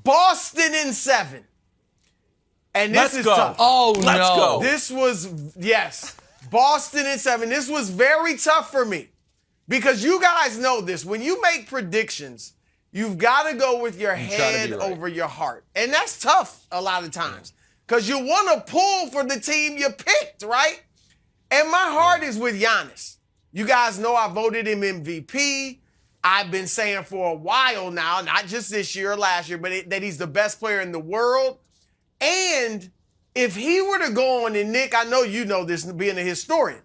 Boston in 7. And this is tough. Oh, Let's go. This was, yes, Boston in 7. This was very tough for me because you guys know this. When you make predictions, you've got to go with your head over your heart. And that's tough a lot of times because you want to pull for the team you picked, right? And my heart is with Giannis. You guys know I voted him MVP. I've been saying for a while now, not just this year or last year, but that he's the best player in the world. And if he were to go on, and Nick, I know you know this being a historian,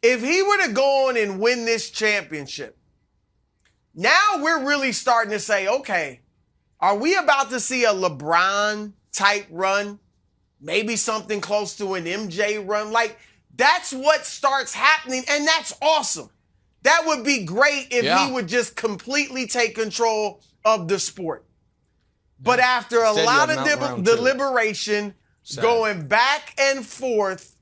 if he were to go on and win this championship, now we're really starting to say, okay, are we about to see a LeBron-type run? Maybe something close to an MJ run? Like, that's what starts happening, and that's awesome. That would be great if he would just completely take control of the sport. But after a lot of deliberation, going back and forth,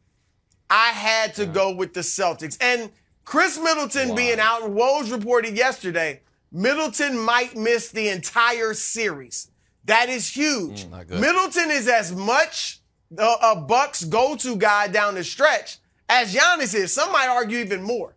I had to go with the Celtics. And Khris Middleton being out, and Woj reported yesterday, Middleton might miss the entire series. That is huge. Middleton is as much a Bucks go-to guy down the stretch as Giannis is. Some might argue even more.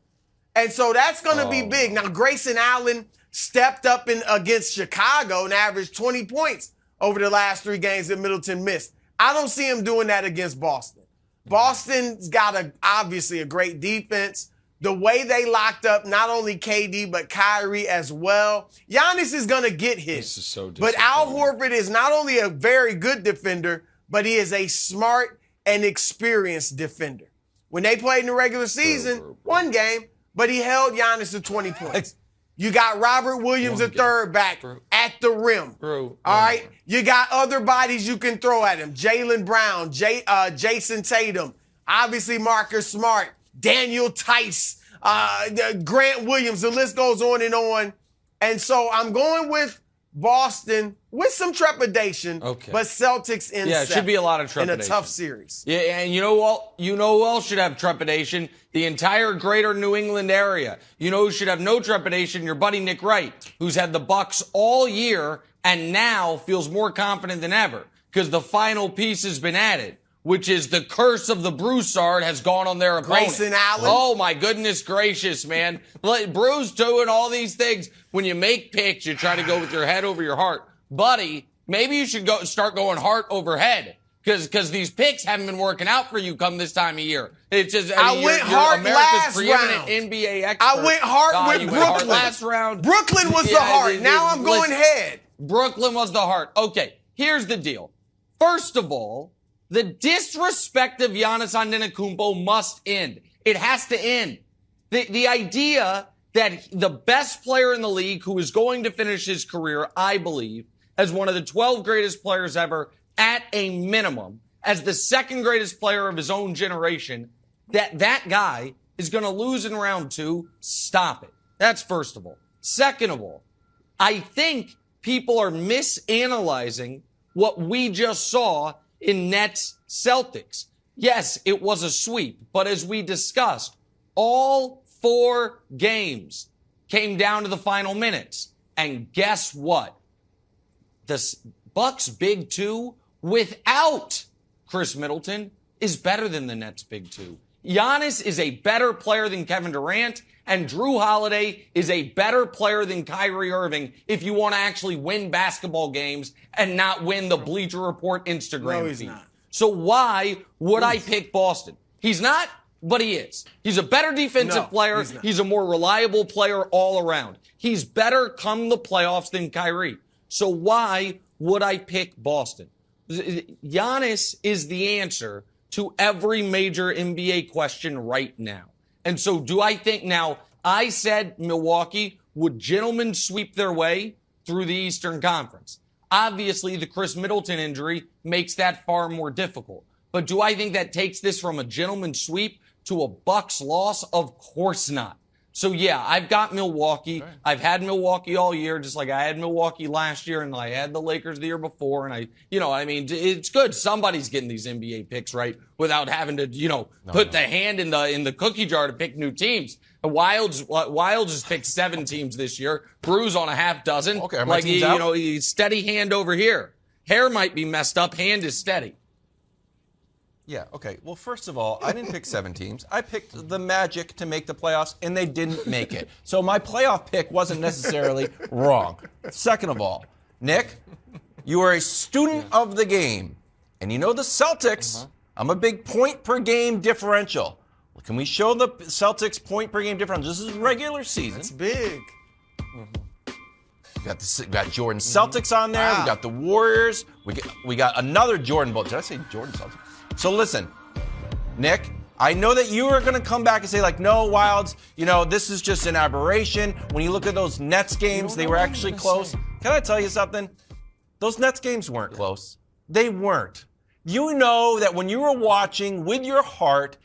And so that's going to be big. Now, Grayson Allen stepped up against Chicago and averaged 20 points over the last 3 games that Middleton missed. I don't see him doing that against Boston. Boston's got obviously a great defense. The way they locked up not only KD, but Kyrie as well. Giannis is going to get his. This is so but Al Horford is not only a very good defender, but he is a smart and experienced defender. When they played in the regular season, one game, but he held Giannis to 20 points. You got Robert Williams, a third back, at the rim. All right? You got other bodies you can throw at him. Jaylen Brown, Jayson Tatum, obviously Marcus Smart, Daniel Tice, Grant Williams. The list goes on and on. And so I'm going with Boston with some trepidation, but Celtics in 7. Yeah, it should be a lot of trepidation. In a tough series. Yeah, and you know what? You know who else should have trepidation? The entire greater New England area. You know who should have no trepidation? Your buddy Nick Wright, who's had the Bucks all year and now feels more confident than ever because the final piece has been added, which is the curse of the Broussard has gone on their opponent. Grayson Allen. Oh, my goodness gracious, man. Bruce doing all these things. When you make picks, you try to go with your head over your heart. Buddy, maybe you should start going heart over head because these picks haven't been working out for you come this time of year. It's just, I mean, went heart last round. NBA expert. I went heart with Brooklyn. Heart last round. Brooklyn was the heart. Now I'm going head. Brooklyn was the heart. Okay, here's the deal. First of all, the disrespect of Giannis Antetokounmpo must end. It has to end. The idea that the best player in the league who is going to finish his career, I believe, as one of the 12 greatest players ever, at a minimum, as the second greatest player of his own generation, that guy is going to lose in round 2. Stop it. That's first of all. Second of all, I think people are misanalyzing what we just saw in Nets Celtics. Yes, it was a sweep, but as we discussed, all 4 games came down to the final minutes. And guess what? The Bucks' big 2 without Khris Middleton is better than the Nets' big 2. Giannis is a better player than Kevin Durant, and Drew Holiday is a better player than Kyrie Irving if you want to actually win basketball games and not win the Bleacher Report Instagram feed. Not. So why would I pick Boston? He's not, but he is. He's a better defensive player. He's a more reliable player all around. He's better come the playoffs than Kyrie. So why would I pick Boston? Giannis is the answer to every major NBA question right now. And so do I think now, I said Milwaukee would gentlemen sweep their way through the Eastern Conference. Obviously, the Khris Middleton injury makes that far more difficult. But do I think that takes this from a gentleman sweep to a Bucks loss? Of course not. So, yeah, I've got Milwaukee. Right. I've had Milwaukee all year, just like I had Milwaukee last year, and I had the Lakers the year before. And it's good. Somebody's getting these NBA picks right without having to, put the hand in the cookie jar to pick new teams. Wild just picked 7 teams this year. Brew's on a half dozen. Okay, are my teams out? Steady hand over here. Hair might be messed up. Hand is steady. Yeah, okay. Well, first of all, I didn't pick 7 teams. I picked the Magic to make the playoffs, and they didn't make it. So my playoff pick wasn't necessarily wrong. Second of all, Nick, you are a student of the game. And you know the Celtics, I'm a big point-per-game differential. Well, can we show the Celtics point-per-game differential? This is regular season. It's big. We got Jordan Celtics on there. Wow. We got the Warriors. We got another Jordan Bull. Did I say Jordan Celtics? So listen, Nick, I know that you are going to come back and say, like, no, Wilds, this is just an aberration. When you look at those Nets games, they were actually close. Can I tell you something? Those Nets games weren't close. They weren't. You know that when you were watching with your heart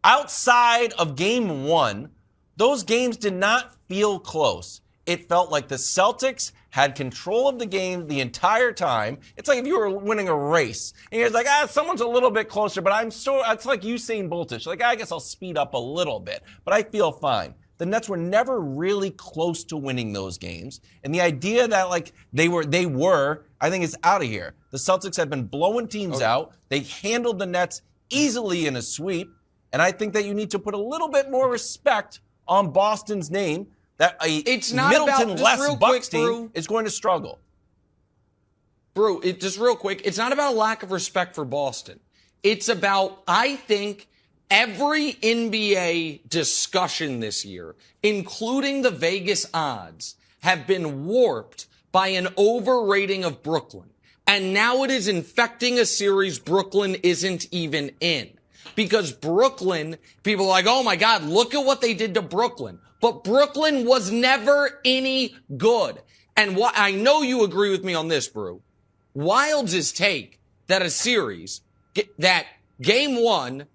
outside of game 1, those games did not feel close. It felt like the Celtics had control of the game the entire time. It's like if you were winning a race and you're like, someone's a little bit closer, but it's like Usain Boltish. Like, I guess I'll speed up a little bit, but I feel fine. The Nets were never really close to winning those games. And the idea that like they were, I think is out of here. The Celtics had been blowing teams out. They handled the Nets easily in a sweep. And I think that you need to put a little bit more respect on Boston's name. That it's not Middleton-less Bucks team is going to struggle. Brew, just real quick, it's not about a lack of respect for Boston. It's about, I think, every NBA discussion this year, including the Vegas odds, have been warped by an overrating of Brooklyn. And now it is infecting a series Brooklyn isn't even in. Because Brooklyn, people are like, oh my God, look at what they did to Brooklyn. But Brooklyn was never any good. And I know you agree with me on this, Brew. Wilds' take that a series, that game 1,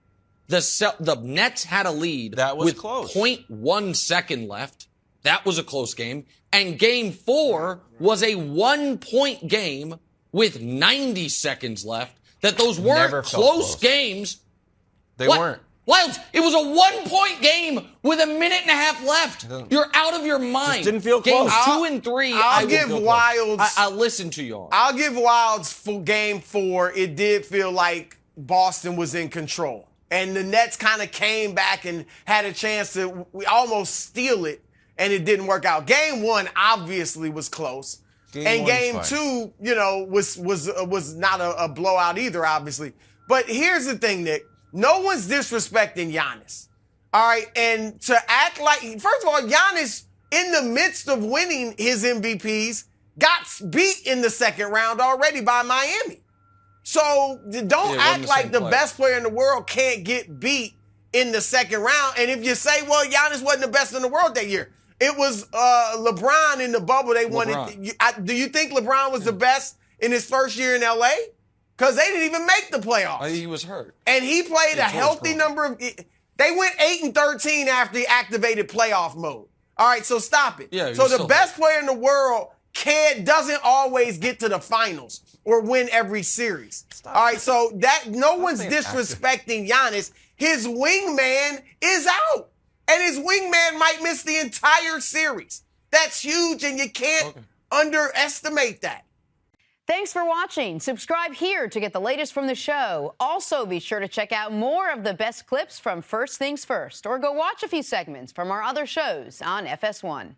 the Nets had a lead that was with close. 0.1 second left. That was a close game. And game 4 was a 1-point game with 90 seconds left. That those weren't close games. They weren't. Wilds, it was a 1-point game with a minute and a half left. You're out of your mind. Just didn't feel close. Games 2 and 3. I'll give Wilds. I'll listen to you all. I'll give Wilds for game 4. It did feel like Boston was in control. And the Nets kind of came back and had a chance to almost steal it, and it didn't work out. Game 1 obviously was close. Game 2, was not a blowout either, obviously. But here's the thing, Nick. No one's disrespecting Giannis. All right. And to act like, first of all, Giannis, in the midst of winning his MVPs, got beat in the second round already by Miami. So don't act like the best player in the world can't get beat in the second round. And if you say, well, Giannis wasn't the best in the world that year, it was LeBron in the bubble. They won it. Do you think LeBron was the best in his first year in LA? Because they didn't even make the playoffs. He was hurt. And he played a healthy number of... They went 8-13 after he activated playoff mode. All right, so stop it. Yeah, so the best player in the world doesn't always get to the finals or win every series. Stop. All right, so no one's disrespecting Giannis. His wingman is out. And his wingman might miss the entire series. That's huge, and you can't underestimate that. Thanks for watching. Subscribe here to get the latest from the show. Also, be sure to check out more of the best clips from First Things First, or go watch a few segments from our other shows on FS1.